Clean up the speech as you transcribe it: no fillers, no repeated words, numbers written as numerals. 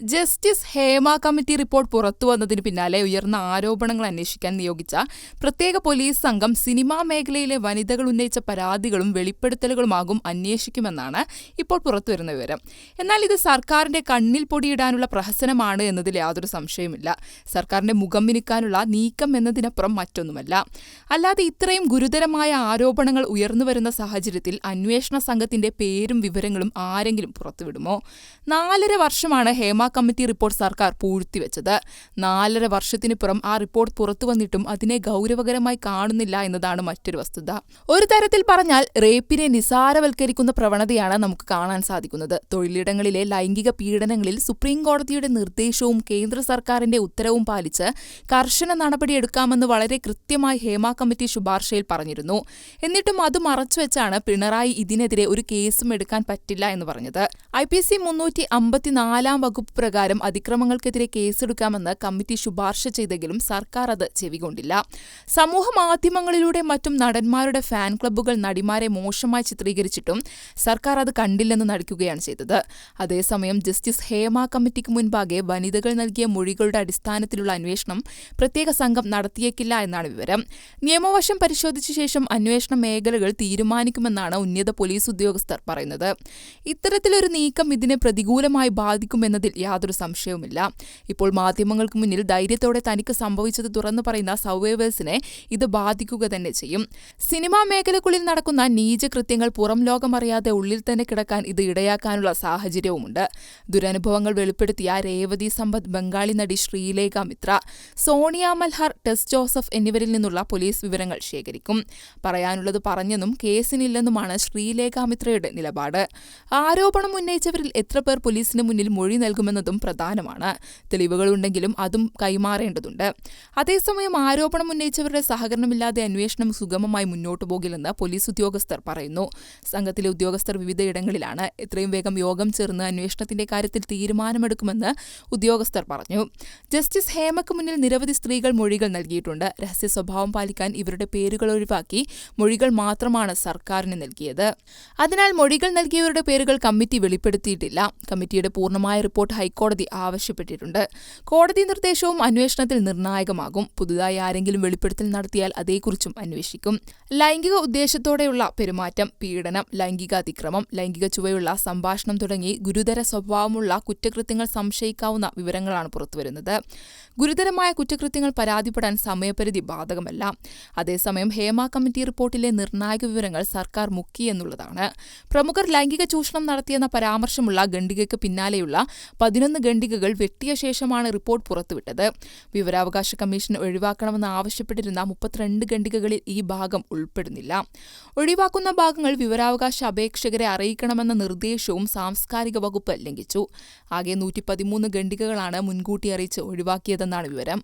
Justice Hema committee report പുറത്തുവന്നതിന് പിന്നാലെ ഉയർന്ന ആരോപണങ്ങൾ അന്വേഷിക്കാൻ നിയോഗിച്ച പ്രത്യേക പോലീസ് സംഘം സിനിമാ മേഖലയിലെ വനിതകൾ ഉന്നയിച്ച പരാതികളും വെളിപ്പെടുത്തലുകളുമാകും അന്വേഷിക്കുമെന്നാണ് ഇപ്പോൾ പുറത്തുവരുന്ന വിവരം. എന്നാൽ ഇത് സർക്കാരിന്റെ കണ്ണിൽ പൊടിയിടാനുള്ള പ്രഹസനമാണ് എന്നതിൽ യാതൊരു സംശയവുമില്ല. സർക്കാരിന്റെ മുഖം മിനുക്കാനുള്ള നീക്കം എന്നതിനപ്പുറം മറ്റൊന്നുമല്ല. അല്ലാതെ ഇത്രയും ഗുരുതരമായ ആരോപണങ്ങൾ ഉയർന്നുവരുന്ന സാഹചര്യത്തിൽ അന്വേഷണ സംഘത്തിന്റെ പേരും വിവരങ്ങളും ആരെങ്കിലും പുറത്തുവിടുമോ? 4.5 വർഷമാണ് ഹേമ കമ്മിറ്റി റിപ്പോർട്ട് സർക്കാർ പൂഴ്ത്തിവെച്ചത്. 4.5 വർഷത്തിനിപ്പുറം ആ റിപ്പോർട്ട് പുറത്തുവന്നിട്ടും അതിനെ ഗൗരവകരമായി കാണുന്നില്ല എന്നതാണ് മറ്റൊരു വസ്തുത. ഒരു തരത്തിൽ പറഞ്ഞാൽ റേപ്പിനെ നിസാരവൽക്കരിക്കുന്ന പ്രവണതയാണ് നമുക്ക് കാണാൻ സാധിക്കുന്നത്. തൊഴിലിടങ്ങളിലെ ലൈംഗിക പീഡനങ്ങളിൽ സുപ്രീം കോടതിയുടെ നിർദ്ദേശവും കേന്ദ്ര സർക്കാരിന്റെ ഉത്തരവും പാലിച്ച് കർശന നടപടിയെടുക്കാമെന്ന് വളരെ കൃത്യമായി ഹേമ കമ്മിറ്റി ശുപാർശയിൽ പറഞ്ഞിരുന്നു. എന്നിട്ടും അത് മറച്ചുവെച്ചാണ് പിണറായി ഇതിനെതിരെ ഒരു കേസും എടുക്കാൻ പറ്റില്ല എന്ന് പറഞ്ഞത്. IPC 354 വകുപ്പ് പ്രകാരം അതിക്രമങ്ങൾക്കെതിരെ കേസെടുക്കാമെന്ന് കമ്മിറ്റി ശുപാർശ ചെയ്തെങ്കിലും സർക്കാർ അത് ചെവികൊണ്ടില്ല. സമൂഹ മാധ്യമങ്ങളിലൂടെ മറ്റും നടന്മാരുടെ ഫാൻ ക്ലബ്ബുകൾ നടിമാരെ മോശമായി ചിത്രീകരിച്ചിട്ടും സർക്കാർ അത് കണ്ടില്ലെന്ന് നടിക്കുകയാണ് ചെയ്തത്. അതേസമയം ജസ്റ്റിസ് ഹേമ കമ്മിറ്റിക്ക് മുൻപാകെ വനിതകൾ നൽകിയ മൊഴികളുടെ അടിസ്ഥാനത്തിലുള്ള അന്വേഷണം പ്രത്യേക സംഘം നടത്തിയേക്കില്ല എന്നാണ് വിവരം. നിയമവശം പരിശോധിച്ച ശേഷം അന്വേഷണ മേഖലകൾ തീരുമാനിക്കുമെന്നാണ് ഉന്നത പോലീസ് ഉദ്യോഗസ്ഥർ പറയുന്നത്. ഇത്തരത്തിലൊരു നീക്കം ഇതിനെ പ്രതികൂലമായി ബാധിക്കുമെന്നതിൽ യാതൊരു സംശയവുമില്ല. ഇപ്പോൾ മാധ്യമങ്ങൾക്ക് മുന്നിൽ ധൈര്യത്തോടെ തനിക്ക് സംഭവിച്ചത് തുറന്നു പറയുന്ന സർവൈവേഴ്സിനെ ഇത് ബാധിക്കുക തന്നെ ചെയ്യും. സിനിമാ മേഖലക്കുള്ളിൽ നടക്കുന്ന നീചകൃത്യങ്ങൾ പുറം ലോകമറിയാതെ ഉള്ളിൽ തന്നെ കിടക്കാൻ ഇത് ഇടയാക്കാനുള്ള സാഹചര്യവുമുണ്ട്. ദുരനുഭവങ്ങൾ വെളിപ്പെടുത്തിയ രേവതി സമ്പത്ത്, ബംഗാളി നടി ശ്രീലേഖ മിത്ര, സോണിയ മൽഹാർ, ടെസ് ജോസഫ് എന്നിവരിൽ നിന്നുള്ള പോലീസ് വിവരങ്ങൾ ശേഖരിക്കും. പറയാനുള്ളത് പറഞ്ഞെന്നും കേസിനില്ലെന്നുമാണ് ശ്രീലേഖ മിത്രയുടെ നിലപാട്. ആരോപണം ഉന്നയിച്ചവരിൽ എത്ര പേർ പോലീസിന് മുന്നിൽ മൊഴി നൽകുമെന്നതും പ്രധാനമാണ്. തെളിവുകളുണ്ടെങ്കിലും അതും കൈമാറേണ്ടതുണ്ട്. അതേസമയം ആരോപണം ഉന്നയിച്ചവരുടെ സഹകരണമില്ലാതെ അന്വേഷണം സുഗമമായി മുന്നോട്ടു പോകില്ലെന്ന് പോലീസ് ഉദ്യോഗസ്ഥർ പറയുന്നു. സംഘത്തിലെ ഉദ്യോഗസ്ഥർ വിവിധയിടങ്ങളിലാണ്. എത്രയും വേഗം യോഗം ചേർന്ന് അന്വേഷണത്തിന്റെ കാര്യത്തിൽ തീരുമാനമെടുക്കുമെന്ന് ഉദ്യോഗസ്ഥർ പറഞ്ഞു. ജസ്റ്റിസ് ഹേമയ്ക്ക് മുന്നിൽ നിരവധി സ്ത്രീകൾ മൊഴികൾ നൽകിയിട്ടുണ്ട്. രഹസ്യ സ്വഭാവം പാലിക്കാൻ ഇവരുടെ പേരുകൾ ഒഴിവാക്കി മൊഴികൾ മാത്രമാണ് സർക്കാരിന് നൽകിയത്. അതിനാൽ മൊഴികൾ നൽകിയവരുടെ പേരുകൾ കമ്മിറ്റി വെളിപ്പെടുത്തിയിട്ടില്ല. കമ്മിറ്റിയുടെ പൂർണ്ണമായ റിപ്പോർട്ട് ഹൈക്കോടതി ആവശ്യപ്പെട്ടിട്ടുണ്ട്. കോടതി നിർദ്ദേശവും അന്വേഷണത്തിൽ നിർണായകമാകും. പുതുതായി ആരെങ്കിലും വെളിപ്പെടുത്തൽ നടത്തിയാൽ അതേക്കുറിച്ചും അന്വേഷിക്കും. ലൈംഗിക ഉദ്ദേശത്തോടെയുള്ള പെരുമാറ്റം, പീഡനം, ലൈംഗിക അതിക്രമം, ലൈംഗിക ചുവയുള്ള സംഭാഷണം തുടങ്ങി ഗുരുതര സ്വഭാവമുള്ള കുറ്റകൃത്യങ്ങൾ സംശയിക്കാവുന്ന വിവരങ്ങളാണ് പുറത്തുവരുന്നത്. ഗുരുതരമായ കുറ്റകൃത്യങ്ങൾ പരാതിപ്പെടാൻ സമയപരിധി ബാധകമല്ല. അതേസമയം ഹേമ കമ്മിറ്റി റിപ്പോർട്ടിലെ നിർണായക വിവരങ്ങൾ സർക്കാർ മുക്കിയെന്നുള്ളതാണ്. പ്രമുഖർ ലൈംഗിക ചൂഷണം നടത്തിയെന്ന പരാമർശമുള്ള ഖണ്ഡികയ്ക്ക് പിന്നാലെയുള്ള 11 ഖണ്ഡികകൾ വെട്ടിയ ശേഷമാണ് റിപ്പോർട്ട് പുറത്തുവിട്ടത്. വിവരാവകാശ കമ്മീഷൻ ഒഴിവാക്കണമെന്ന് ആവശ്യപ്പെട്ടിരുന്ന 32 ഖണ്ഡികകളിൽ ഈ ഭാഗം ഉൾപ്പെടുന്നില്ല. ഒഴിവാക്കുന്ന ഭാഗങ്ങൾ വിവരാവകാശ അപേക്ഷകരെ അറിയിക്കണമെന്ന നിർദ്ദേശവും സാംസ്കാരിക വകുപ്പ് ലംഘിച്ചു. ആകെ 113 ഖണ്ഡികകളാണ് മുൻകൂട്ടി അറിയിച്ച് ഒഴിവാക്കിയതെന്നാണ് വിവരം.